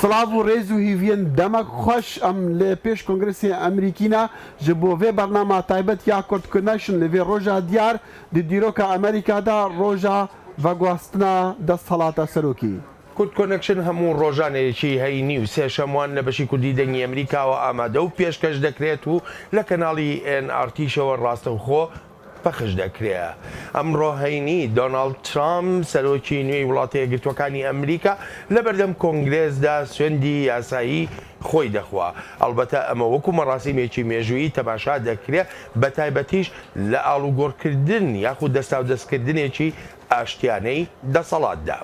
سلاو و ریز و هیوین دمک خوش ام لپیش کنگرسی امریکینا جبو وی برنامه تایبت یا کرد کنشن لوی روژا دیار دی دیروکا امریکا دا روژا و گواستنا دا صلاة سروکی. کورد کۆنەکشن هەموو ڕۆژانەیەکی هەینی و سێ شەموان لە بەشی کوردی دەنگی ئەمریکاوە ئامادە و پێشکەش دەکرێت و لە کەناڵی NRT-شەوە ڕاستەوخۆ پەخش دەکرێت. ئەمڕۆ هەینی دۆناڵد ترامپ سەرۆکی نوێی وڵاتە یەکگرتووەکانی ئەمریکا لە بەردەم کۆنگرێسدا سوێندی یاسایی خۆی دەخوا. ئەڵبەتە ئەمە وەکو مەڕاستیمێکی مێژوویی تەماشا دەکرێت بە تایبەتیش لە ئاڵوگۆڕکردن یاخود دەستا و دەستکردنێکی ئاشتیانەی دەسەڵاتدا.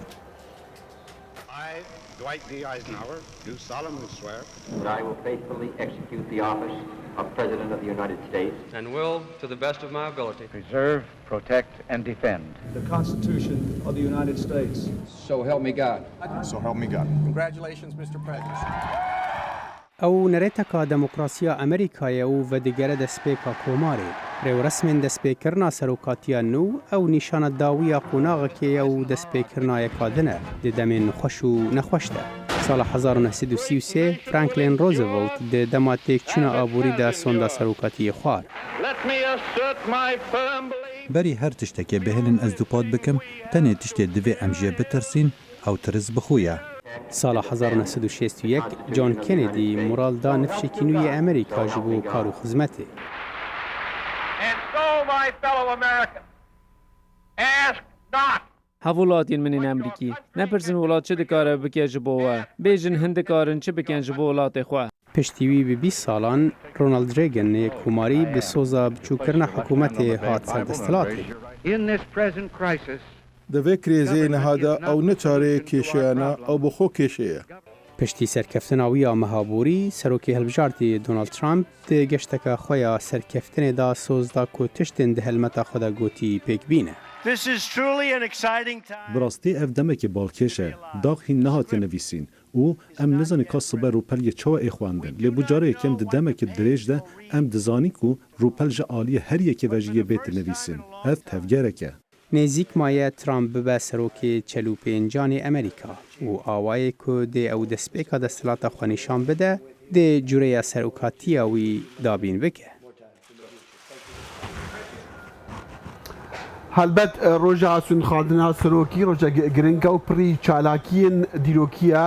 Dwight D. Eisenhower, do solemnly swear that I will faithfully execute the office of President of the United States and will, to the best of my ability, preserve, protect, and defend the Constitution of the United States. So help me God. So help me God. Congratulations, Mr. President. او نرێتەکە دەموکراسیە ئەمریکایە و بەدیگەرە دەستپێکە کۆمارێ ڕێوەرسمێن دەستپێکردنا سەرۆکاتیان نو ئەو نیشانە داویە قوناغەکەیە و دەستپێکردنایەکادنە دەدەمێن خۆش و نەخۆشتە. ساڵە 1933 فرانکلین ڕۆزڤڵت دەما تێکچوونە ئابووریدا سۆندا سەرۆکاتی خوار. بەری هەر تشتێکێ بهێنن ئەس دووپات بکەم تەنێ تشتێ دەوێ ئەمژێ بترسین ئەو ترس بخویە. ساڵە 1961 جۆن کێنێدی موڕالدا نفشێکی نوێی ئەمریکا ji بۆ کار و خزمەتێ. هەوڵاتین منین ئەمریکی نەپرسن وڵات چ دکارە بکێ ji بۆوە بێژن هەن دکارن چ بکەن ji بۆ وڵاتێ خوا. پشتیوی بە 20 ساڵان ڕۆناڵد ڕێگەن کۆماری بە سۆزا بچووکردنە حکوومەتێ هات سەردەستەڵاتێ. دەوێ کرێزەیە نەهادا ئەو نەچارەیە کێشەیانە ئەو بۆ خۆ کێشەیە. پشتی سەرکەفتناویە مەهابووری سەرۆکی هەڵبژاردی دۆناڵد ترامپ گەشتەکە خۆیان سەرکەفتنێدا سۆزدا کۆ تشتێن دە هەلمەتا خۆدا گوتی پێکبینە. بڕاستی ئەف دەمێکی باڵکێشە داغ هین نەهاتیە نەویسین و ئەم نزانانی کا سبەر ڕووپەلیە چاوە ئێخواندن لێ بجارەیەکەم دە دەمێکی درێژدە ئەم دزانیک و ڕووپەلژە ئالیە هەر یەکێ ڤەژیە بێتە نەویسین ئەف تەڤگەرێکە. نێزیک مایە ترامپ ببە سەرۆکی چەلوپێنجانی ئەمریکا و ئاوایە کو دێ ئەو دەستپێکە دەسەڵاتە خۆنیشان بدە دێ جورەیە سەرۆکاتیەوی دابین بکە. هەلبەت ڕۆژە سونخاردنا سەرۆکی ڕۆژە گرنگە و پڕی چالاکیین دیرۆکیە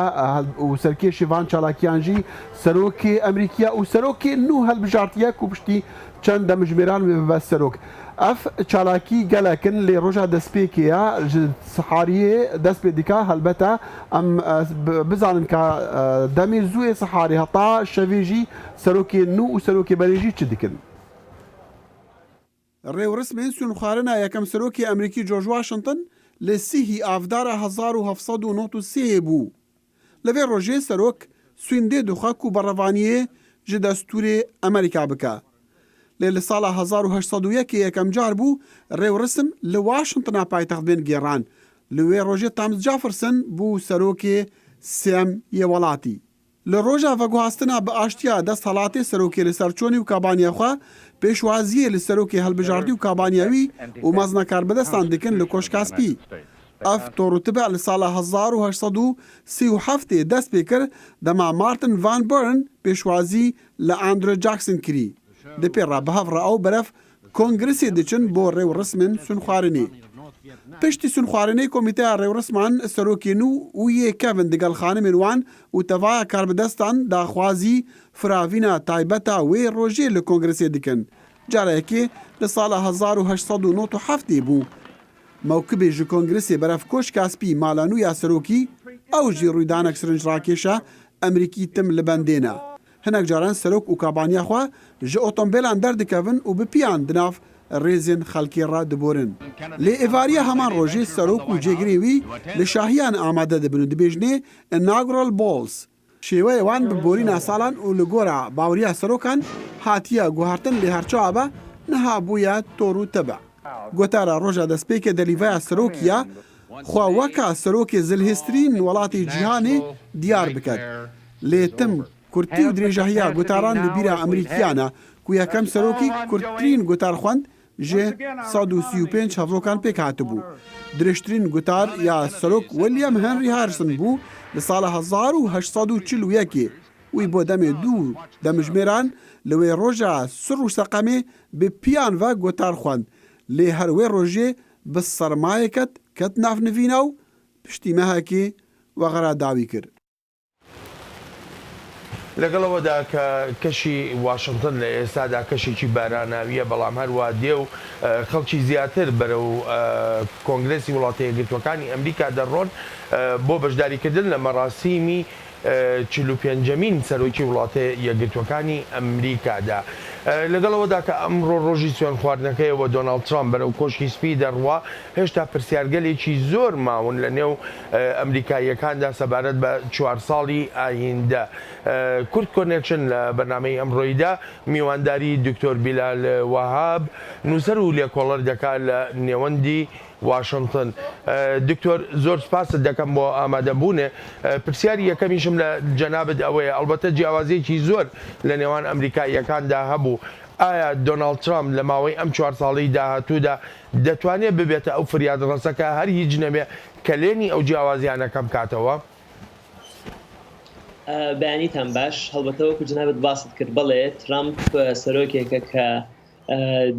و سەرکێشی ڤان چالاکیانژی سەرۆکی ئەمریکا و سەرۆکی نو هەلبژارتیە و پشتی چەند دەمژمێران بە سەرۆک. ئەف چالاکی گەلەکن لێ ڕۆژە دەستپێکەیە سەحاریە دەست پێ دیکە هەلبەتە ئەم بزانن کە دەمێ زووێ سەحاری هەتا شەوێژی سەرۆکی نو و سەرۆکی بەرێژی چ دیکن. ڕێوەرسمێن سونخواردنا یەکەم سەرۆکی ئەمریکی جۆرج واشنتن لە سیهی ئافدارە 1993 بوو. لەوێ ڕۆژێ سەرۆک سوێندێ دوخەک و بەڕەوانیە ji دەستورێ ئەمریکا بکە. لێ لە ساڵە 1970 یەکەم جار بوو ڕێوەرسم لە واشنتنا پایتەخت بێن گێڕان لەوێ ڕۆژێ تامس جافرسن بوو سەرۆکێ سێم یە وڵاتی. لە ڕۆژە ڤەگوهاستنا بە ئاشتیا دەست هەڵاتێ سەرۆکێ لە سەرچۆنی و کابانیاخوا پێشوازیە لە سەرۆکی هەڵبژاردی و کابانیاوی و مەزنەکار بەدەستان دکن لە کۆشکاسپی. ئەف تۆڕوتبە لە ساڵە 1937 دەست پێ کرد دەما مارتن ڤان بەرن پێشوازی لە ئاندرۆ جاکسن کری. دەپێڕا بە هەڤڕە ئەو بەرەف کۆنگرسی دچن بۆ ڕێوەرسمن سونخواردنێ. پشتی سونخواردنەی کۆمیتەیە ڕێوەرسمان سەرۆکێن و یەکەڤن دەگەڵ خانمێن وان و تەڤایە کاربەدەستان داخوازی فراڤینە تایبەتە وێ ڕۆژێ لە کۆنگرسێ دکن. جارێکێ لە ساڵە 1997 بوو. موکبێ ji کۆنگرسێ بەرەف کۆشکاسپی مالانوویا سەرۆکی ئەو ژی ڕوویدانێک سرنجڕاکێشە ئەمریکی تم لە بەندێنە. هەنێک جاران سەرۆک و کابانیاخوا ji ئۆتۆمبیلان دەردەکەون و بپیان دناف ڕێزێن خەڵکی ڕادبۆرن. لێ ئێڤاریە هەمان ڕۆژێ سەرۆک و جێگرێوی لە شاهیان ئامادە دەبن و دەبێژنێ ئیناگرال بۆڵز. شێوەیە وان ببۆرینە ساڵان و لە گۆرە باوریە سەرۆکان هاتیە گوهارتن لێ هەرچاوە بە نەهابوویە تۆڕ و تەبە. گوتارە ڕۆژە دەستپێکە دەلیڤایە سەرۆکیە خوا وەکە سەرۆکی زلهێسترین وڵاتی جیهانێ دیار بکات. لێتم کورتی و درێژەهەیە گوتاران لە بیرە ئەمریکیانە کو یەکەم سەرۆکی کورتترین گوتار خوێند ژێ 135 هەڤڵۆکان پێک هاتبوو. درێژترین گوتار یا سەرۆک وەلیەم هەنری هارسن بوو لە ساڵە 1940 وی بۆ دەمێ دوو دەمژمێران لەوێ ڕۆژە سڕ و سەقەمێ بە پیانڤە گۆتار خوند لێ هەروێ ڕۆژێ بە سەرمایەکەت کەت نافنڤینە و پشتی مەهەکێ وەغەرا داوی کرد. لەگەڵەوەدا کە کەشی واشنگتن لە ئێستادا کەشێکی باراناویە بەڵام هەروە دێ و خەڵکی زیاتر بەرەو کۆنگرێسی وڵاتە یەکگرتوەکانی ئەمریکا دەڕۆن بۆ بەشداریکردن لە مەراسیمی 45مین سەرۆکی وڵاتە یەکگرتوەکانی ئەمریکادا. لەگەڵەوەدا کە ئەمڕۆ ڕۆژی سوێن خواردنەکەیەوە دۆناڵد ترامپ بەرەو کۆشکی سپی دەڕوا هێشتا پرسیارگەلێکی زۆر ماون لە نێو ئەمریکاییەکاندا سەبارەت بە 4 ساڵی ئایندە. کورد کۆنێکشن لە بەرنامەی ئەمڕۆیدا میوانداری دکتۆر بیلال وەهاب نووسەر و لێکۆڵەر دەکات لە نێوەندی واشنگتن. دکتۆر زۆر سپاست دەکەم بۆ ئامادەبوونێ. پرسیاری یەکەمیشم لە جەنابەت ئەوەیە ئەلبەتە جیاوازیەکی زۆر لە نێوان ئەمریکاییەکاندا هەبوو. ئایا دۆناڵد ترامپ لە ماوەی ئەم 4 ساڵەی داهاتوودا دەتوانێت ببێتە ئەو فریاد ڕەسەکە هەر هیچ نەبێ کە لێنی ئەو جیاوازیانە کەم کاتەوە؟ بەیانیتان باش هەڵبەتەوەکو جنابەت باست کرد بڵێ ترامپ سەرۆکێکە کە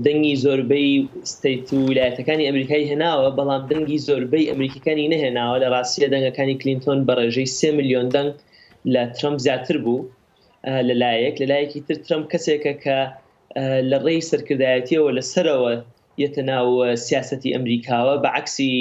دەنگی زۆربەی ستیت و ویلایەتەکانی ئەمریکای هێناوە بەڵام دەنگی زۆربەی ئەمریکەکانی نەهێناوە لە ڕاستیە دەنگەکانی کلینتۆن بە ڕێژەی 3 ملیۆن دەنگ لە ترامپ زیاتر بوو لەلایەکی تر ترامپ کەسێکە کە لە ڕێی سەرکردایەتیەوە لەسەرەوە یەتە ناو سیاسەتی ئەمریکاوە بەعکسی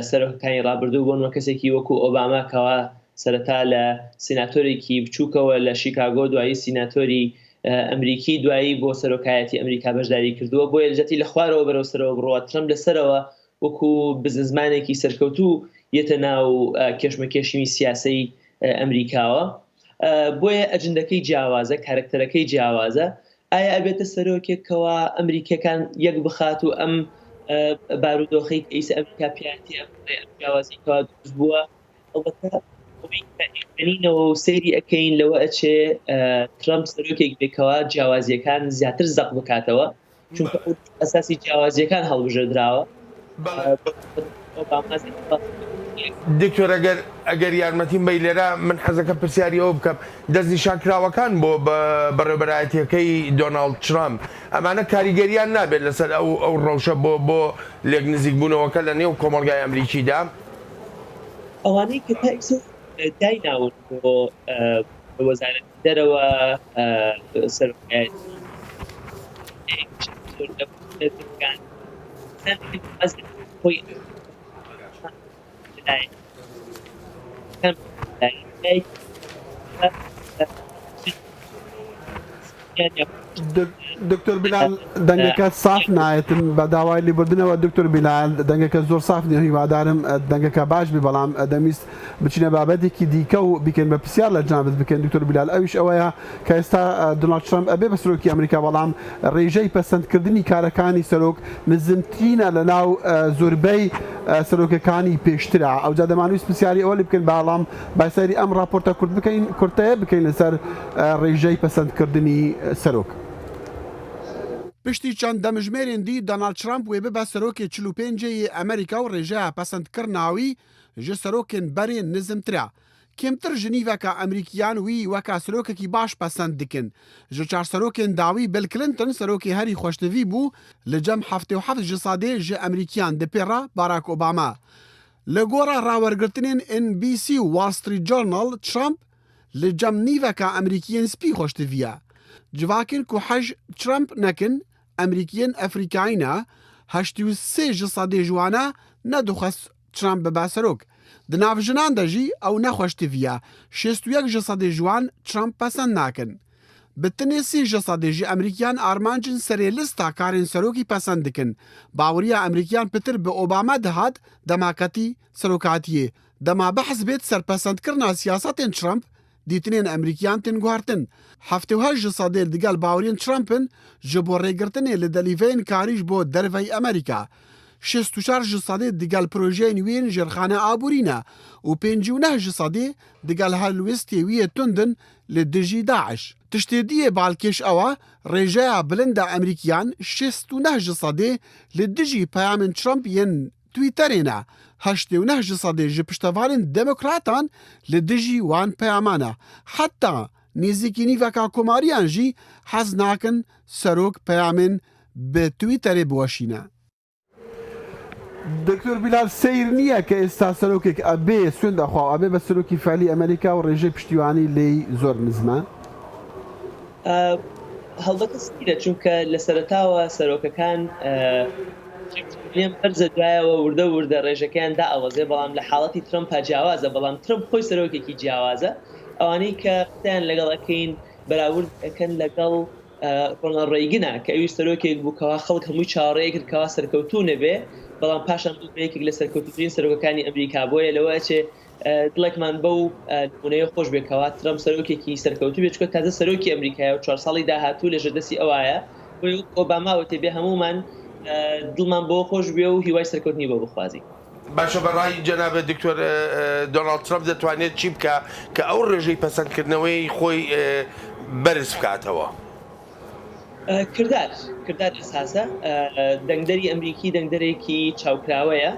سەرۆکەکانی ڕابردوو بۆنەوە کەسێکی وەکو ئۆباما کەوا سەرەتا لە سیناتۆرێکی بچووکەوە لە شیکاگۆ دوایی سیناتۆری ئەمریکی دوایی بۆ سەرۆکایەتی ئەمریکا بەشداری کردووە بۆ یەکجەتی لە خوارەوە بەرەو سەرەوە بڕۆوە ترامپ لەسەرەوە وەکو بزنسمانێکی سەرکەوتوو یەتە ناو کێشمەکێشمی سیاسەی ئەمریکاوە بۆیە ئەجندەکەی جیاوازە کارکتەرەکەی جیاوازە ئایا ئەبێتە سەرۆکێکەوە ئەمریکەکان یەک بخات و ئەم بارودۆخەی ئەیس ئەمریکا پیاتی جیاوازیکەوە دروست بووە ئەوەنینەوە و سەیری ئەەکەین لەوە ئەچێ ترامپ سەرۆکێک بێکەوە جیاوازیەکان زیاتر زەق بکاتەوە چونکە ئەساسی جیاوازیەکان هەڵبژێردراوە. دکتۆر ئەگەر یارمەتیم بەی لێرە من حەزەکە پرسیاریەوە بکەم دەستنیشانکراوەکان بۆ بەڕێوەبەرایەتیەکەی دۆناڵد ترامپ ئەمانە کاریگەریان نابێت لەسەر ئەو ڕەوشە بۆ لێک نزیک بوونەوەکە لە نێو کۆمەڵگای ئەمریکیدا ئەوانەی کە تا دایناون بۆ وەزارەتی دەرەوە سەرۆکایەتی خۆی دکتۆر بیلال دەنگەکە ساف نایەتن بە داوای لێبوردنەوە دکتۆر بیلال دەنگەکە زۆر ساف نیە هیوادارم دەنگەکە باش بێ بەڵام دەمیست بچینە بابەتێکی دیکە و بیکەن بە پرسیار لە جانبت بکەن دکتۆر بیلال ئەویش ئەوەیە کە ئێستا دۆناڵد ترامپ ئەبێ بە سەرۆکی ئەمریکا بەڵام ڕێژەی پەسەندکردنی کارەکانی سەرۆک نزمترینە لە ناو زۆربەی سەرۆکەکانی پێشترا ئەوجا دەمانویست پرسیاری ئەوە لێ بکەن بەڵام باسەری ئەم راپۆرتە کورتەیە بکەین لەسەر ڕێژەی پەسەندکردنی سەرۆک. پشتی چەند دەمژمێرێن دی دۆناڵد ترامپ وێ ببە سەرۆکێ 45 ئەمریکا و ڕێژەیە پەسەندکردناوی ژە سەرۆکێن بەرێن نزمترا کێمتر ژنیڤەکە ئەمریکیان وی وەکا سەرۆکێکی باش پەسەند دکن ژە چار سەرۆکێن داوی بیل کلنتن سەرۆکی هەری خۆشتەوی بوو لە جەم 77 ژە سادێ ژە ئەمریکیان دپێڕا باراک ئۆباما لە گۆڕە ڕاوەرگرتنێن NBC و Wall Street Journal ترامپ لە جەم نیڤەکە ئەمریکیان سپی خۆشتەویە جواکن کو حەج ترامپ نەکن ئەمریکیان ئەفریکایینە 83 ژە سادێ جوانە نەدوخەست ترامپ بەبا سەرۆک دناڤژنان دەژی ئەو نەخۆشتڤە 61 ژە سادێ جوان ترامپ پەسەند ناکن بتنێ 30 ژە سادێژی ئەمریکیان ئارمانجن سەرێ لستا کارێن سەرۆکی پەسەند دکن باوریە ئەمریکیان پتر بە ئۆباما دەهات دەماکەتی سەرۆکاتیە دەما بەحز بێت سەرپەسەندکردنا سیاسەتێن ترامپ دیتنێن ئەمریکیان تێن گواردن 78 ژە سادێر دیگەل باوریên ترامپن ji bo rêgirtinê li delîveyên karî ji bo derveyê Amerîka 64 ji sadê digel projeyên wên jêrxane aborîne û 59 ji sadê digel helwestê wî yê tundin لە دژی داعش. تشتێدیە باڵکێش ئەوە ڕێژەیە بلندە ئەمریکیان 69 سەدێ لە دژی پەیامن ترامپ یەن تویتەرێنە 89 سەدێ ji piştevalên demokratan li dijî wan peyamane. Heta nêzîkî nîveka komariyan jî hez nakin serok peyamên bi Twitterê biweşîne. Doktor Bilal seyr niye ki êsta serokek ebê swênda xwe ebê be serokî felî Amerîka û rêjê piştîwanî lê zor nizme? هەڵبەتە سیرە چونکە لە سەرەتاوە سەرۆکەکان لێم بەرزە دوایەوە وردە ڕێژەکەیان دائەوەزێ بەڵام لە حاڵەتی ترەمپا جیاوازە بەڵام ترەمپ خۆی سەرۆکێکی جیاوازە ئەوانەی کە قسەیان لەگەڵەکەین بەراورد دەکەن لەگەڵ ڕۆناڵد ڕێیگنە کە ئەوی سەرۆکێک بووکەوە خەڵک هەمووی چاوەڕێی کردکەوە سەرکەوتوو نەبێ بەڵام پاشان بوویەکێک لە سەرکەوتوترین سەرۆکەکانی ئەمریکا بۆیە لەوە چێ دڵێکمان بەو نمونەیە خۆش بێکەوە ترەمپ سەرۆکێکی سەرکەوتوو بێت چکە تازە سەرۆکی ئەمریکایە و 4 ساڵی داهاتوو لەژێر دەستی ئەوایە بۆی ئۆباماوە تێبێ هەمومان دڵمان بۆ خۆش بێ و هیوای سەرکەوتنی بۆ بخوازی. باشە بەڕای جەنابێت دکتۆر دۆناڵد ترامپ دەتوانێت چی بکە کە ئەو ڕێژەی پەسەندکردنەوەی خۆی بەرز بکاتەوە؟ کردار ئەساسە دەنگدەری ئەمریکی دەنگدەرێکی چاوکراوەیە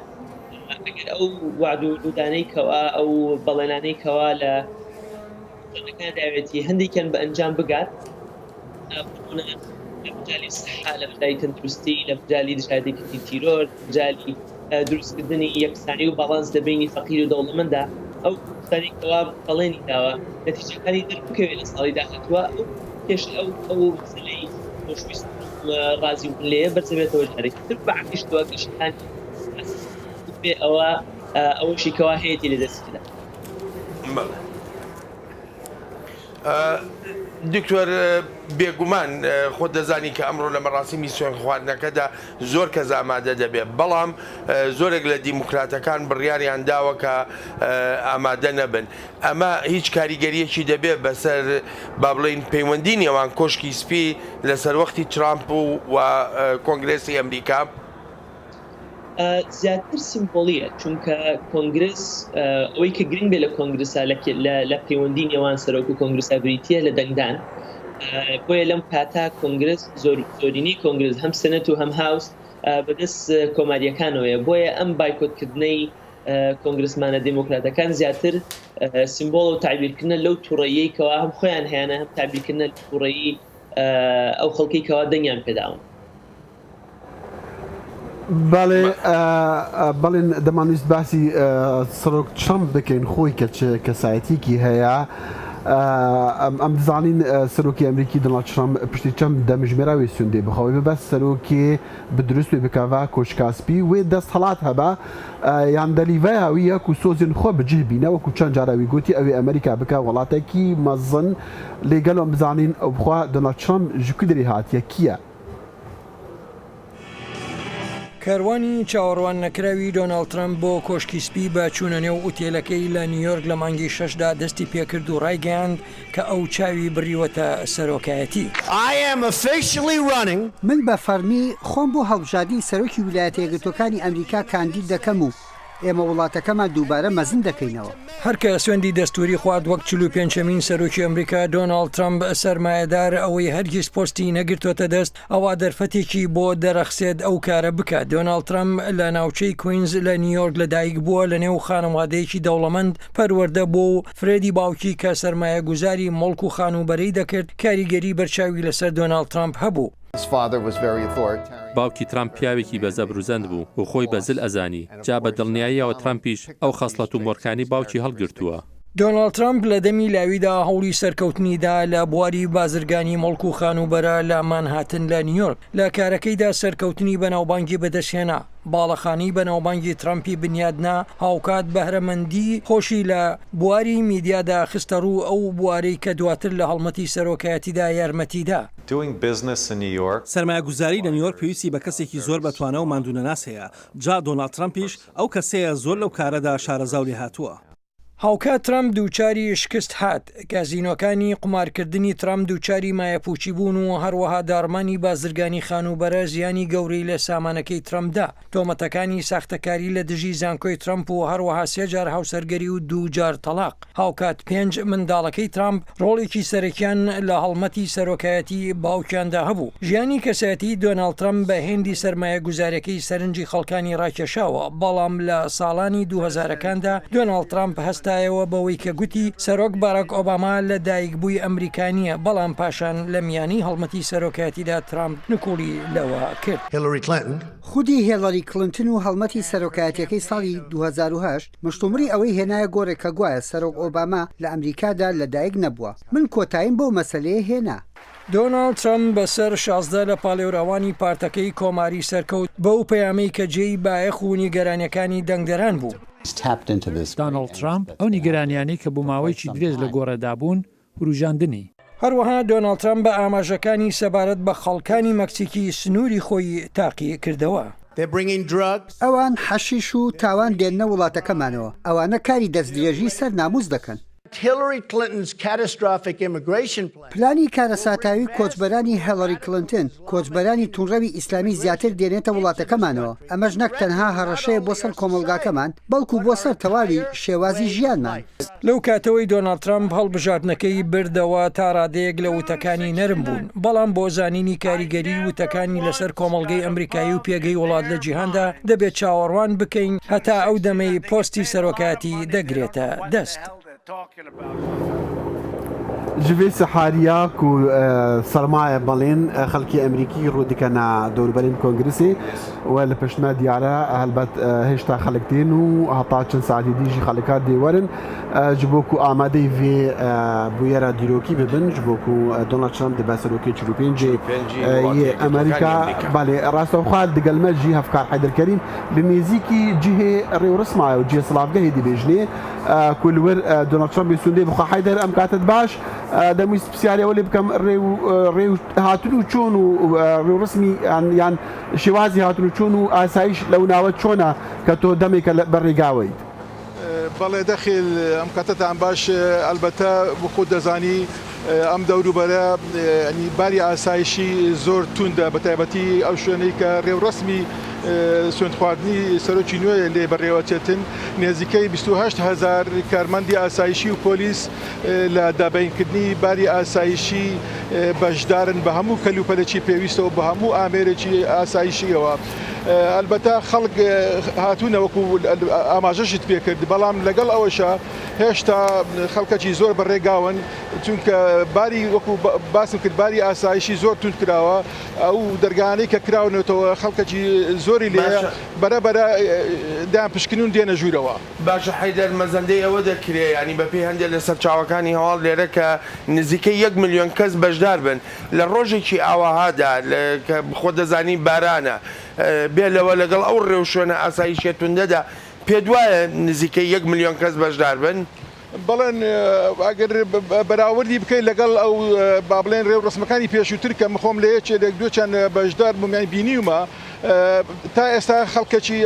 ئەگەر ئەو وعد و لودانەی کەوا ئەو بەڵێنانەی کەوا لە ڕێنەکان داوێتی هەندێکیان بە ئەنجام بگات لە مجالی سەحا لە مجالی تەندروستی لە مجالی دژایەتێکی تیرۆر مجالی دروستکردنی یەکسانی و باڵانس لە بینی فەقیر و دەوڵەمەندە ئەو کوردستانی کەوا بەڵێنی داوە نەتیجەکانی دەربکەوێت لە ساڵی داهاتووە ئەو پێش ئەو مەسەلەی خۆشویست ڕازی و لێ بەرزەبێتەوە جارێکی تر بەعکسیشتەوە گەشتەکانی بێ ئەوەشی کەوا هەیەی لە دەستیدا. دکتۆر بێگومان خۆت دەزانی کە ئەمڕۆ لە مەڕاستیمی سوێن خواردنەکەدا زۆر کەس ئامادە دەبێت بەڵام زۆرێک لە دیموکراتەکان بڕیاریان داوە کە ئامادە نەبن. ئەمە هیچ کاریگەریەکی دەبێت بەسەر با بڵێن پەیوەندی نێوان کۆشکی سپی لەسەر وەختی ترامپ و کۆنگرێسی ئەمریکا؟ زیاتر سیمبۆلیە چونکە کۆنگرس ئەوەی کە گرنگ بێ لە کۆنگرسا لە پەیوەندی نێوان سەرۆک و کۆنگرسا بریتیە لە دەنگدان بۆیە لەم کاتا کۆنگرس زۆرینەی کۆنگرس هەم سەنەت و هەم هاوس بەدەست کۆماریەکانەوەیە بۆیە ئەم بایکۆتکردنەی کۆنگرسمانە دیموکراتەکان زیاتر سیمبۆڵ و تعبیرکردنە لەو تووڕەیەی کەوا هەم خۆیان هەیەە هەم تعبیرکردنە تووڕەیی ئەو خەڵکی کەوا دەنگیان پێداون. بەڵێن دەمانویست باسی سەرۆک ترامپ بکەین خۆی کە کەسایەتێکی هەیە ئەم بزانین سەرۆکی ئەمریکی دۆناڵد ترامپ پشتی چەند دەمژمێراوی سوێندێ بخەوەی بە بەس سەرۆکێ بدروست وێ بکەوە کۆشکاسپی وێ دەست هەڵات هەبە یان دەلیڤای هاوی یەک و سۆزین خۆ بجێ بینە وەکو چەند جاراوی گوتی ئەوێ ئەمریکا بکە وڵاتێکی مەزن لێگەڵ ئەم بزانین ئەو بخوا دۆناڵد ترامپ ژوکی دەری هاتیە کیە؟ کاروانی چاوەڕوان نەکراوی دۆناڵد ترامپ بۆ کۆشکی سپی بە چوونە نێو ئوتێلەکەی لە نیویۆرک لە مانگی 6دا دەستی پێکرد و ڕایگەیاند کە ئەو چاوی بڕیوەتە سەرۆکایەتی. من بە فەرمی خۆم بۆ هەڵبژاردنی سەرۆکی ویلایەتە یەکگرتووەکانی ئەمریکا کاندید دەکەم و ئێمە وڵاتەکەمان دووبارە مەزن دەکەینەوە. هەرکە سوێندی دەستوری خوارد وەک 45مین سەرۆکی ئەمریکا دۆناڵد ترامپ سەرمایەدار ئەوەی هەرگیز پۆستی نەگرتوتە دەست ئەوە دەرفەتێکی بۆ دەرەخسێت ئەو کارە بکات. دۆناڵد ترامپ لە ناوچەی کوینز لە نیویۆرک لەدایک بووە لە نێو خانەوادەیەکی دەوڵەمەند پەروەردە بۆ و فرێدی باوکی کە سەرمایە گوزاری مڵک و خانوبەرەی دەکرد کاریگەری بەرچاوی لەسەر دۆناڵد ترامپ هەبوو. باوکی ترامپ پیاوێکی بەزەبروزەند بوو و خۆی بەزل ئەزانی جا بە دڵنیاییەوە ترامپیش ئەو خەسڵەت و مۆرکانی باوکی هەڵگرتووە. دۆناڵد ترامپ لە دەمی لاویدا هەوڵی سەرکەوتنیدا لە بواری بازرگانی مڵک و خانوبەرە لە مانهاتن لە نیویۆرک لە کارەکەیدا سەرکەوتنی بەناوبانگی بەدەستهێنا باڵەخانی بەناوبانگی ترامپی بنیادنا هاوکات بەهرەمەندی خۆشی لە بواری میدیادا خستە ڕوو ئەو بوارەی کە دواتر لە هەڵمەتی سەرۆکایەتیدا یارمەتیدا. سەرمایە گوزاری لە نیویۆرک پێویستی بە کەسێکی زۆر بەتوانە و ماندوونەناس هەیە. جا دۆناڵد ترامپیش ئەو کەسەیە زۆر لەو کارەدا شارەزاوری هاتووە. هاوکات ترامپ دووچاری شکست هات کازینۆکانی قمارکردنی ترامپ دووچاری مایەپوچی بوون و هەروەها داڕمانی بازرگانی خانوبەرە زیانی گەورەی لە سامانەکەی ترامپدا تۆمەتەکانی ساختەکاری لە دژی زانکۆی ترامپ و هەروەها 3 جار هاوسەرگەری و 2 جار تەلاق. هاوکات 5 منداڵەکەی ترامپ ڕۆڵێکی سەرەکیان لە هەڵمەتی سەرۆکایەتی باوکیاندا هەبوو. ژیانی کەسایەتی دۆناڵد ترامپ بە هێندی سەرمایە گوزارەکەی سەرنجی خەڵکانی ڕاکێشاوە، بەڵام لە ساڵانی 2000کاندا دۆناڵد ترامپ هەستایەوە بەوەی کە گوتی سەرۆک باراک ئۆباما لە دایکبووی ئەمریکانیە، بەڵام پاشان لە میانی هەڵمەتی سەرۆکایەتیدا ترامپ نکوڵی لەوە کرد. خودی هێلاری کلنتن و هەڵمەتی سەرۆکایەتیەکەی ساڵی 2008 مشتومری ئەوەی هێنایە گۆڕێک کە گوایە سەرۆک ئۆباما لە ئەمریکادا لەدایک نەبووە. من کۆتاییم بەو مەسەلەیە هێنا. دۆناڵد ترامپ بەسەر 16 لە پاڵێوراوانی پارتەکەی کۆماری سەرکەوت بەو پەیامەی کە جێی بایەخ و نیگەرانیەکانی دەنگدەران بوو. دۆناڵد ترامپ ئەو نیگەرانیانی کە بوو ماوەیەکی درێژ لە گۆڕەدا بوون وروژاندنی. هەروەها دۆناڵد ترامپ بە ئاماژەکانی سەبارەت بە خەڵکانی مەکسیکی سنووری خۆی تاقی کردەوە. ئەوان حەشیش و تاوان دێننە وڵاتەکەمانەوە، ئەوانە کاری دەستدرێژی سەر ناموس دەکەن. پلانی کارەساتاوی کۆچبەرانی هێلاری کلنتن کۆچبەرانی تونڕەوی ئیسلامی زیاتر دێنێتە وڵاتەکەمانەوە. ئەمەش نەک تەنها هەڕەشەیە بۆ سەر کۆمەلگاکەمان بەڵکو بۆ سەر تەواوی شێوازی ژیانمان. لەو کاتەوەی دۆناڵد ترامپ هەڵبژاردنەکەی بردەوە تا ڕادەیەک لە وتەکانی نەرم بوون، بەڵام بۆ زانینی کاریگەری وتەکانی لەسەر کۆمەلگەی ئەمریکایی و پێگەی وڵات لە جیهاندا دەبێت چاوەڕوان بکەین هەتا ئەو دەمەی پۆستی سەرۆکاتی دەگرێتە دەست. جوێ سەحاریاک و سەرمایە بەڵێن خەڵکی ئەمریکی ڕوودیکەنا دەوروبەرین کۆنگرسی و لە پشتمە دیارە هەلبەت هێشتا خەڵکتێن و هەتا چەند ساعتی دیژی خەڵکات دێوەرن ji bo ku amadeyî vê bûyera dîrokî bibin ji bo ku Donald Trump dibe serokê 45 yê Amerîka balê rastexwa digel me jî hevkar Heyderkerîm bi nêzîkî cihê rêwresmaya û cihê silavgehê dibêjnê ku li wir Donald Trump sûndê bixwe Heyder em katet baş demû spesiyalê welê bikem rêw hatin û çûn û rêwresmî yan şêwazî hatin û çûn û asayîş lew nawe çûna ke to demêke ber rêgaweyî. بەڵێ دەخیل ئەم کاتتان باش ئەلبەتە بخۆ دەزانی ئەم دەوروبەرە ینی باری ئاسایشی زۆر توندە بە تایبەتی ئەو شوێنەی کە ڕێوڕسمی سوێند خواردنی سەرۆکی نوێ لێ بەڕێوەچێتن نێزیکەی 28,000 کارمەندی ئاسایشی و پۆلیس لە دابینکردنی باری ئاسایشی بەشدارن بە هەموو کەلوپەلێکی پێویستەوە بە هەموو ئامێرێکی ئاسایشیەوە. ئەلبەتە خەڵک هاتوونە وەکو ئاماژەشت پێکرد، بەڵام لەگەڵ ئەوەشە هێشتا خەڵکەکی زۆر بەڕێگاون چونکە باری وەکو باسم کرد باری ئاسایشی زۆر تونند کراوە ئەو دەرگانەی کە کراونێتەوە خەڵکەکی زۆری لێ بەرەبەرە دایان پشکنون دێنە ژوورەوە. باشە حەیدەر مەزەندەی ئەوە دەکرێت ینی بەپێی هەندێک لە سەرچاوەکانی هەواڵ لێرە کە نزیکەی 1 ملیۆن کەس بەشدار بن لە ڕۆژێکی ئاواهادا کە خۆ دەزانی بارانە بێ لەوە لەگەڵ ئەو ڕێو شوێنە ئاسایشێتوندەدا پێ دوایە نزیکەی 1 ملیۆن کەس بەشدار بن. بەڵێن ئەگەر بەراوردی بکەیت لەگەڵ ئەو با بڵێن ڕێو ڕسمەکانی پێشووتر کە مخۆم لە یەکێک دوچەند بەشدار بوومیان بینیومە تا ئێستا خەڵکەکی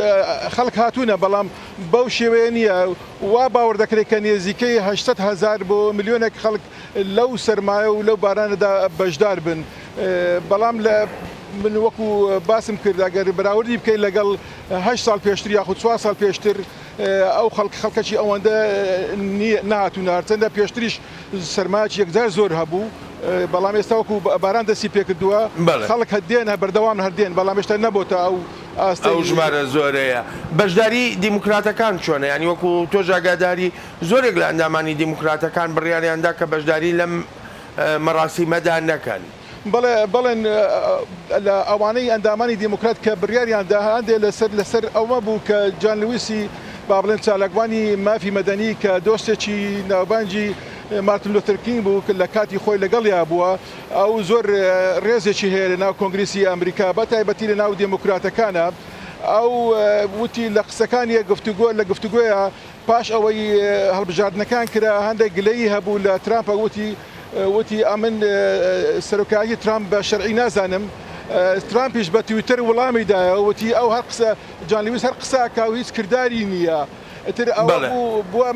خەڵک هاتوونە، بەڵام بەو شێوەیە نییە وا باوەڕ دەکرێت کە نێزیکەی 800,000 بۆ ملیۆنێک خەڵک لەو سەرمایە و لەو بارانەدا بەشدار بن. بەڵام لە من وەکو باسم کرد ئەگەر بەراوردی بکەیت لەگەڵ 8 ساڵ پێشتر یاخود 4 ساڵ پێشتر ئەو خەڵکەکی ئەوەندە نهاتوونە، هەرچەندە پێشتریش سەرمایەکی یەکجار زۆر هەبوو، بەڵام ئێستا وەکو باران دەستی پێکردووە خەڵک هەردێن بەردەوام هەردێن، بەڵام ئێستا نەبووتە ئەو ژمارە زۆرەیە. بەشداری دیموکراتەکان چۆنە؟ ینی وەکو تۆ ئاگاداری زۆرێک لە ئەندامانی دیموکراتەکان بڕیاریاندا کە بەشداری لەم مەراسیمەدا نەکەن. بەڵێن لە ئەوانەی ئەندامانی دیموکرات کە بڕیاریاندا هەندێک لەسەر ئەومە بوو کە جان لویسی با بڵێن چالاکوانی مافی مەدەنی کە دۆستێکی ناوبانجی مارتن لوتر کینگ بوو لە کاتی خۆی لەگەڵیا بووە، ئەو زۆر ڕێزێکی هەیە لە ناو کۆنگریسی ئەمریکا بە تایبەتی لە ناو دیموکراتەکانە. ئەو وتی لە قسەکانی لە گفتوگۆیە پاش ئەوەی هەڵبژاردنەکان کرا هەندێک گلەیی هەبوو لە ترامپ وتی ئەمن سەرۆکایی ترامپ بە شەرعی نازانم. ترامپیش بە تویتر وەڵامی دایە وتی ئەو هەر قسە جان لویس هەر قساکە و هیچ کردداری نییە. تر بووە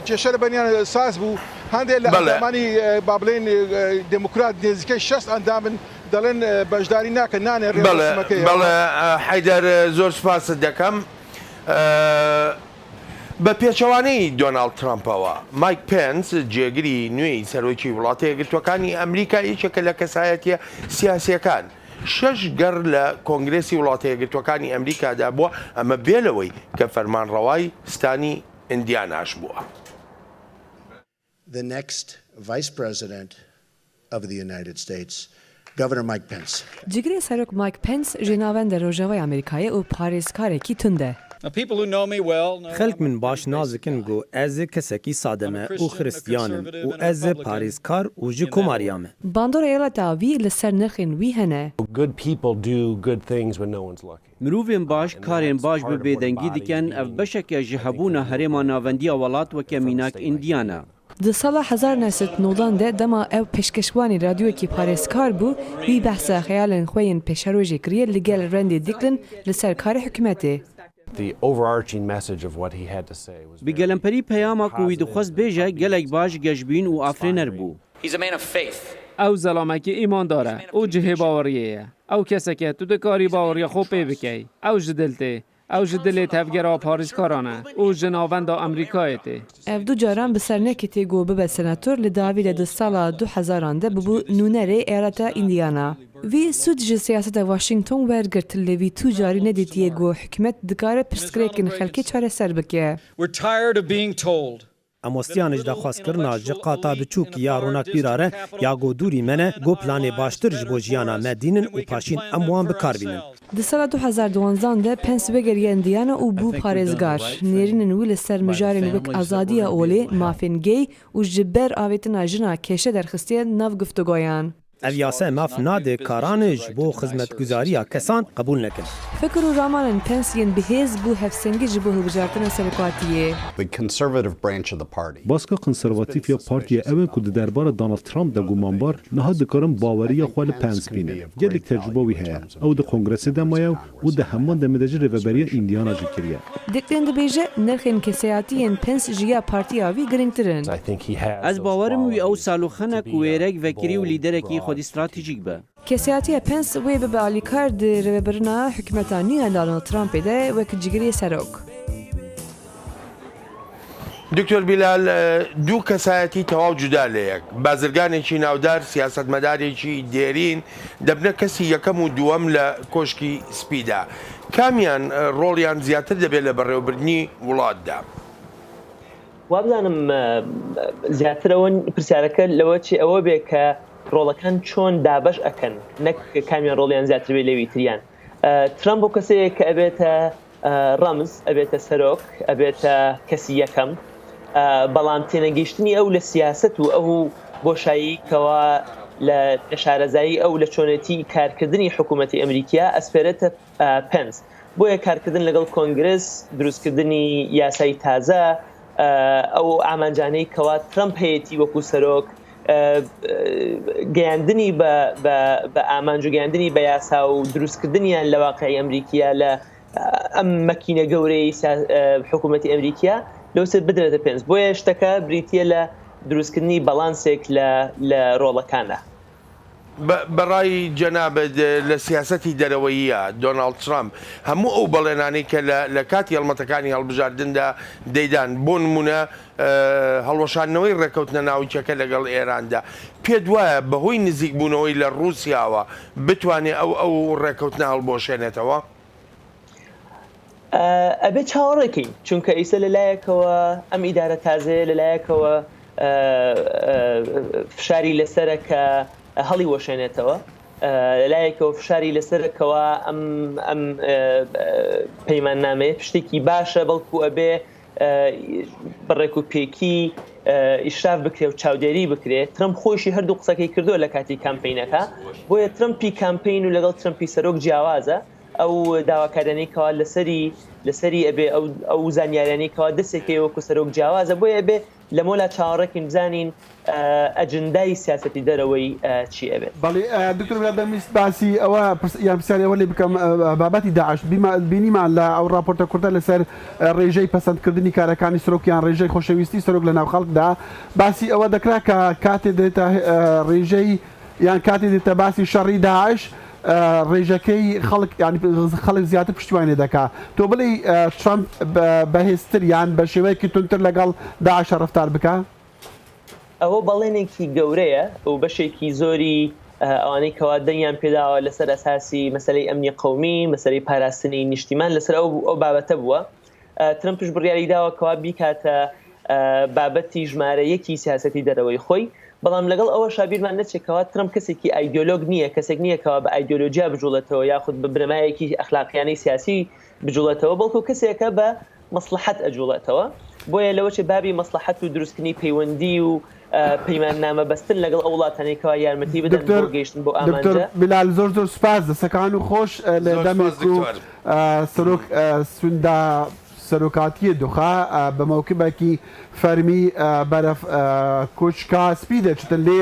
کێشە لە بەنیان ساز بوو هەندێک لە ئەندامانی بابلین دموکرات نێزیکەی 6 ئەندامن دەڵێن بەشداری ناکە نانێ ڕێمەکەی بەڵێ حیدەر زۆر سپاست دەکەم بە پێچەوانەی دۆناڵد ترامپەوە مایک پێنس جێگری نوێی سەرۆکی وڵاتە یەکگرتووەکانی ئەمریکا یەکێکە لە کەسایەتیە سیاسیەکان 6 گەر لە کۆنگرێسی وڵاتە یەکگرتووەکانی ئەمریکادا بووە ئەمە بێلەوەی کە فەرمانڕەوای ستانی ئیندیاناش بووە. The next Vice President of the United States, Governor Mike Pence. جگری سەرۆک مایک پێنس ژێناوەندە ڕۆژەوەی ئەمریکایە و پارێزکارێکی توندە. خەلک من باش نازکن گو ez kesekî sademe û xristiyanim û ez parêzkar û ji komarya me. Bandora êlata wî li ser nirxên wî hene. Mirovên baş karên baş bi bêdengî dikin ev beşeke ji hebûna herêma navendiya welat weke mînak Îndiyana. Di sala 1990 de dema ew pêşkeşwanî radyokê parêzkar bû wî behsa xeyalên xwe yên pêşerojê kiriye li gel Randy Dicklin li ser karê hikûmetê. Bi gelemperî peyama ku wî dixwest bêje gelek baş geşbîn û afrêner bû. Ew zelamekî îmandar e û cihê baweriyê ye. Ew keseke tu dikarî baweriya xwe pê bikey. Ew ji dil tê. Ew ji dilê tevgera parêzkaran e û ji navenda Amerîkayê tê. Ev du caran bi ser neketê got bibe senatör li dawî de di sala 2000 de bibû nûnerê êreta Îndiyana. Vî sûd ji siyaseta Washington wergirtin lê vî tu carî nedîtiye got hikûmet dikare pirsgirêkên xelkê çareser bike. Em westiyanê ji daxwazkirina ji qata biçûkî ya ronakbîra re ya godûrî me ne got planê baştir ji bo jiyana me dînin û paşîn em wan bikarbînin. Di sala 2012 de Pence vegeriye Îndiyana û bû parêzgar. Nêrînên wî li ser mijarên wek azadiya olê, mafên gey û ji ber avêtina jina kêşe derxistiye nav giftugoyan. Ev yasa maf nade karanê ji bo xizmetguzariya kesan qebûl nekin. Fikir û ramanên Pence yên bihêz bû hevsengî ji bo hilbijartina serokatiyê. Baska konservatîfiya partiya ew e ku di derbara Donald Trump de gumanbar niha dikarin baweriya xwe li Pence bînin. Gelek tecrübe wî heye. Ew di kongresê de maye û di heman demê de ji rêveberiya Îndiyana jî kiriye. Dicklin dibêje nirxên keseyatiyên Pence ji ya partiya wî girîngtir in. Ez bawerim wî ew salûxenek û wêrek vekirî û lîderekî xwedî stratejîk be. Kesiyatiya Pence wê bibe alîkar di rêvebirina hikûmeta nû ya Donald Trumpê de wek cigirê serok. دکتۆر بیلال دوو کەسایەتی تەواو جودا لە یەک بازرگانێکی ناودار سیاسەتمەدارێکی دێرین دەبنە کەسی یەکەم و دووەم لە کۆشکی سپیدا کامیان ڕۆڵیان زیاتر دەبێت لە بەڕێوەبردننی وڵاتدا وابزانم زیاترەوە پرسیارەکە لەوە چی ئەوە بێ کە ڕۆڵەکان چۆن دابش ئەکەن نەک کامیان ڕۆڵیان زیاتر بێ لەوی تریان ترامپ بۆ کەسەیە کە ئەبێتە ڕەمز ئەبێتە سەرۆک ئەبێتە کەسی یەکەم بەڵام تێنەگەیشتنی ئەو لە سیاست و ئەو بۆشاییکەوە لە شارەزایی ئەو لە چۆنەتی کارکردنی حکوومەتی ئەمریکا ئەسپێرێتە پێنس بۆیە کارکردن لەگەڵ کۆنگرس دروستکردنی یاسای تازە ئەو ئامانجانەی کەوا ترامپ هەیەی وەکو سەرۆک گەیاندنی بە ئامانج و گەیاندنی بە یاسا و دروستکردنیان لە واقعی ئەمریکا لە ئەم مەکینە گەورەی حکوومەتی ئەمریکا لەوسەر بدرێتە پێنج بۆیە شتەکە بریتە لە دروستکردنی بەڵانسێک لە ڕۆڵەکانە بەڕای جەنابەت لە سیاسەتی دەرەوەییە دۆناڵد ترامپ هەموو ئەو بەڵێنانەی کە لە کاتی هەڵمەتەکانی هەڵبژاردندا دەیدان بۆ نمونە هەڵوەشاندنەوەی ڕێکەوتنە ناوچەکە لەگەڵ ئێراندا پێت وایە بەهۆی نزیک بوونەوەی لە ڕووسیاوە بتوانێت ئەو ڕێکەوتنە هەڵبۆشێنێتەوە ئەبێ چاوەڕێکین چونکە ئیسە لەلایەکەوە ئەم ئیدارە تازەیە لەلایەکەوە فشاری لەسەرەکە هەڵی وەشێنێتەوە لەلایەکەوە فشاری لەسەرەکەوە ئەم پەیماننامەیە پشتێکی باشە بەڵکو ئەبێ بەڕێک و پێکی ئیشراف بکرێ و چاودێری بکرێت ترامپ خۆشی هەردوو قسەکەی کردووە لە کاتی کامپینەکە بۆیە ترامپی کامپین و لەگەڵ ترامپی سەرۆک جیاوازە ئەو داواکارانەیەکەوە لەسەری ئەبێ ئەو زانیاریانەیەکەوە دەستێکی وەکو سەرۆک جیاوازە بۆیە ئەبێ لە مۆلا چاوەڕێکی بزانین ئەجندای سیاسەتی دەرەوەی چی ئەبێت. بەڵێ دکتۆر دەمویست باسی ئەوە یان پرسیارەوە لێ بکەم بابەتی داعش بینیمان لە ئەو راپۆرتە کورتە لەسەر ڕێژەی پەسەندکردنی کارەکانی سەرۆکیان ڕێژەی خۆشەویستی سەرۆک لە ناو خەڵکدا باسی ئەوە دەکرا کە کاتێ دێتە ڕێژەی یان کاتێ دێتە باسی شەڕی داعش ڕێژەکەی خەڵک زیاتر پشتیوانێ دەکا تۆ بڵێ ترامپ بەهێزتر یان بە شێوەیەکی تونتر لەگەڵ داعش ڕەفتار بکە؟ ئەوە بەڵێنێکی گەورەیە و بەشێکی زۆری ئەوانەی کەوا دەنگیان پێداوە لەسەر ئەساسی مەسەلەی ئەمنی قەومی مەسەلەی پاراستنی نیشتیمان لەسەر ئەو بابەتە بووە. ترامپش بڕیاری داوە کەوا بیکاتە بابەتی ژمارە یەکی سیاسەتی دەرەوەی خۆی، بەڵام لەگەڵ ئەوە شابیرمان نەچێکەوە ترامپ کەسێکی ئایدۆلۆگ نییە، کەسێک نییەکەوە بە ئایدۆلۆجیا بجوڵێتەوە یاخود بە برنامەیەکی ئەخلاقیانەی سیاسی بجوڵێتەوە، بەڵکو کەسێکە بە مەسلحەت ئەجوڵێتەوە. بۆیە لەوەچێ بابی مەسلحەت و دروستکردنی پەیوەندی و پەیماننامە بەستن لەگەڵ ئەو وڵاتانێکەوە یارمەتی بدەن بۆ گەیشتن بۆ ئامانجە. بلال زۆر سوپاس دەسەکان و خۆش لە دەمێک و سەرۆک سوندا سەرۆکاتیە دوخا بە موکبێکی فەرمی بەرەف کوچکا سپی دەچتن لێ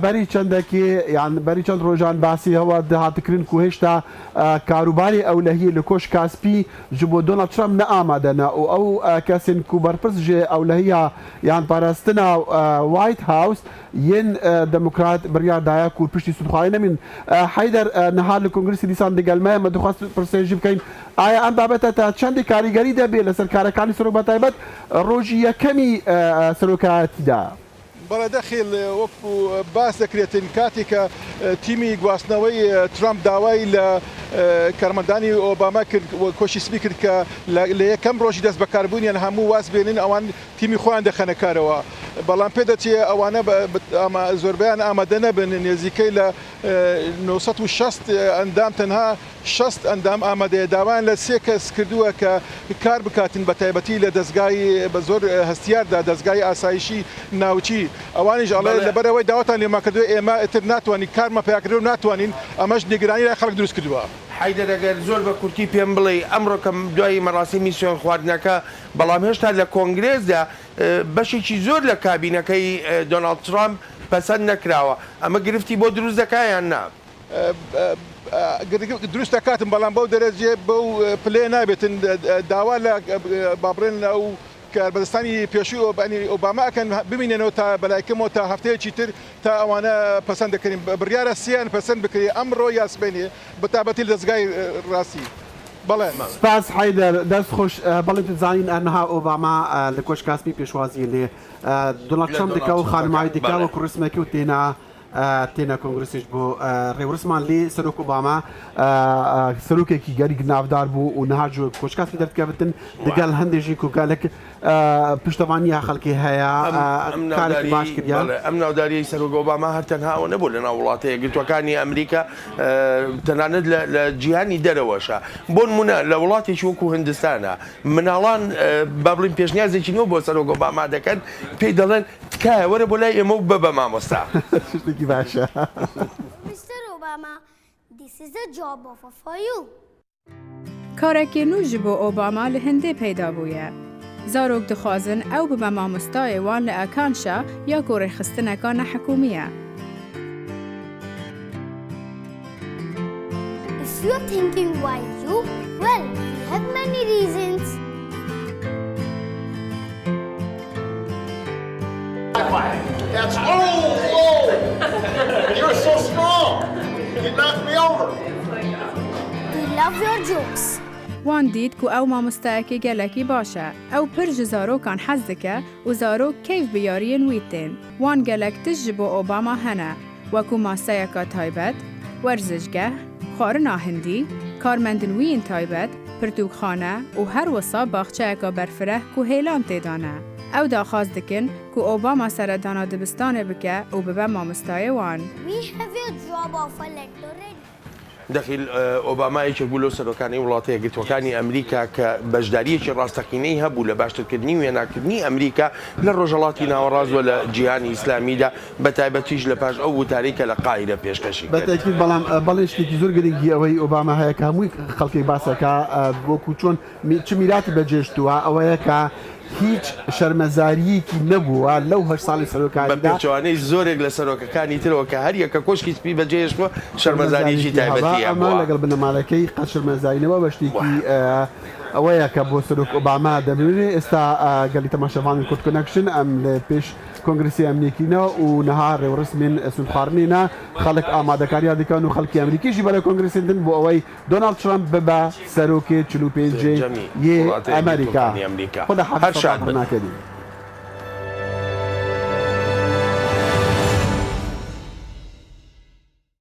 بەری چەندێکی یان بەری چەند ڕۆژان باسی هەوە داهاتکردن و هێشتا کاروباری ئەولەهی لە کۆش کاسپی ji بۆ دۆنالد ترامپ نەئامادەنە و ئەو کەسێن کو بەرپرس ژێ ئەولەهیە یان پاراستنە وایت هاوس یەن دموکرات بڕیاردایە و پشتی سودخواهی نەمین حیدەر نەها لە کۆنگرسی دیسان دەگەلمەیە مە دەخواست پرسێژی بکەین ئایا ئەم بابەتە تا چەندی کاریگەری دەبێت لەسەر کارەکانی سەرۆک بەتایبەت ڕۆژی یەکەمی سەرۆکایەتیدا؟ بەڵێ دەخیل وەکو باس دەکرێتن کاتێکە تیمی گواستنەوەی ترامپ داوای لە کارمەندانی ئۆباما کرد کۆشی سپی کرد کە لە یەکەم ڕۆژی دەست بەکاربوونیان هەموو واز بێنن ئەوان تیمی خۆیان دەخەنە کارەوە، بەڵام پێدەچێ ئەوانە زۆربیان ئامادە نەبن نێزیکەی لە 960 ئەندام تەنها 6 ئەندام ئامادەیە داوایان لە 3 کەس کردووە کە کار بکاتن بە تایبەتی لە دەستگای بە زۆر هەستیاردا دەستگای ئاسایشی ناوچی ئەوانیش ئەڵێ لەبەرەوەی داوەتان لێما کردو ئێمە ئتر ناتوانین کارمە پیاکردن و ناتوانین ئەمەش نیگرانی لای خەڵک دروست کردووە. حیدەر ئەگەر زۆر بە کورتی پێم بڵێ ئەمڕۆکەم دوای مەڕاستیمی سوێن خواردنەکە بەڵام هێشتا لە کۆنگرێسدا بەشێکی زۆر لە کابینەکەی دۆنالد ترامپ پەسەند نەکراوە، ئەمە گرفتی بۆ دروست دەکایان نا؟ دروست دەکاتن بەڵام بەو دەرەجێ بەو پلێ نابێتن داوا لە بابڕێن ئەو کاربەدەستانی پێشوو ئۆباما ئەکەن ببینێنەوە تا بەلایکەمەوە تا هەفتەیەکی تر تا ئەوانە پەسەند دەکەین بڕیارە سییان پەسەند بکرێ ئەمڕۆ یاسبێنێ بەتابەتی لە دەستگای ڕاستی. بەڵێ سپاس حیدەر دەست خۆش بەڵێ تزانین ئەنها ئۆباما لە کۆش کاسپی پێشوازی لێ دۆنالد ترامپ دکا و خانمایی دکا وەکو ڕسمێکی و تێنە کۆنگرسیش بۆ ڕێوەرسمان لێ سەرۆک ئۆباما سەرۆکێکی گەریک ناودار بوو و نەها کۆچکاسی دەرکەوتن دەگەڵ هەندێکی کوکالێک پشتەوانیە خەڵکی هەیە باش کردیان ئەم ناوداری سەرۆک ئۆباما هەر تەنها ئەوە نەبوو لە ناو وڵاتە یەکگرتووەکانی ئەمریکا تەنانەت لە جیهانی دەرەوەشە بۆ نمونە لە وڵاتێکی وەکو هندستانە مناڵان با بڵین پێشنیازێکی نەوە بۆ سەرۆک ئۆباما دەکەن پێی دەڵێن تکایە وەرە بۆ لای ئێمە و بە مامۆستا. Mr. Obama, this is a job offer for you. کارێکی نو ji بۆ ئۆباما لە هەندێ پەیدا بوویە. زارۆک دixwazin ew bibe mamostayê wan li ekanşa ya ku rêxistineka nehikûmî ye. If you're thinking why you, well, we have many reasons. That's oh! You're so strong. You knocked me over. We love your jokes. wan dît ku ew mamostayekî gelekî baş e. Ew pir ji zarokan hez dike û zarok keyf bi yariyên wî tên. Wan gelek tişt ji bo Obama hene, wekû maseyeka taybet, werzişgeh, xwarina hindî, karmendin wî yên taybet, pirtûkxane û her wisa baxçeyeka berfireh ku hêlan têdane. Ew daxwaz dikin ku Obama seredana dibistanê bike û bibe mamostayê wan. We have your job offer letter ready. دەخیل ئۆبامایەکێک بوو لەو سەرۆکانی وڵاتە یەکگرتووەکانی ئەمریکا کە بەشداریەکی ڕاستەقینەی هەبوو لە باشترکردنی و وێناکردنی ئەمریکا لە ڕۆژهەڵاتی ناوەڕاستوە لە جیهانی ئیسلامیدا بە تایبەتیش لە پاش ئەو وتارێکە لە قاهیرە پێشکەشی کرد. بەتەکید بەڵام بەڵێ شتێکی زۆر گرنگی ئەوەی ئۆباما هەیە کە هەمووی خەڵکی باسەکە وەکو چۆن چ میراتی بەجێشتووە ئەوەیە کە هیچ شەرمەزاریەکی نەبووە لەو هەش ساڵی بە سەرۆکاریدا پێچوانەی زۆرێک لە سەرۆکەکانی ترەوە کە هەریەکە کۆشکی سپی بەجێشوە شەرمەزاریی تایبەتی ئەمە لەگەڵ بنەماڵەکەی قەت شەرمەزارینەوە بە شتێکی ئەوەیە کە بۆ سەرۆک ئۆباما دەبێت ئێستا گەلی تەماشەوانی کورد کۆنەکشن ئەم لە پێش کۆنگرسی ئەمریکینەوە و نەها ڕێوەڕسمین سونخواردنینە خەڵک ئامادەکاریان دەکەن و خەڵکی ئەمریکیشی بەلە کۆنگرسیدن بۆ ئەوەی دۆناڵد ترامپ ببە سەرۆکی 45 ئەمریکا خۆدا هەر شاد بناکەدی.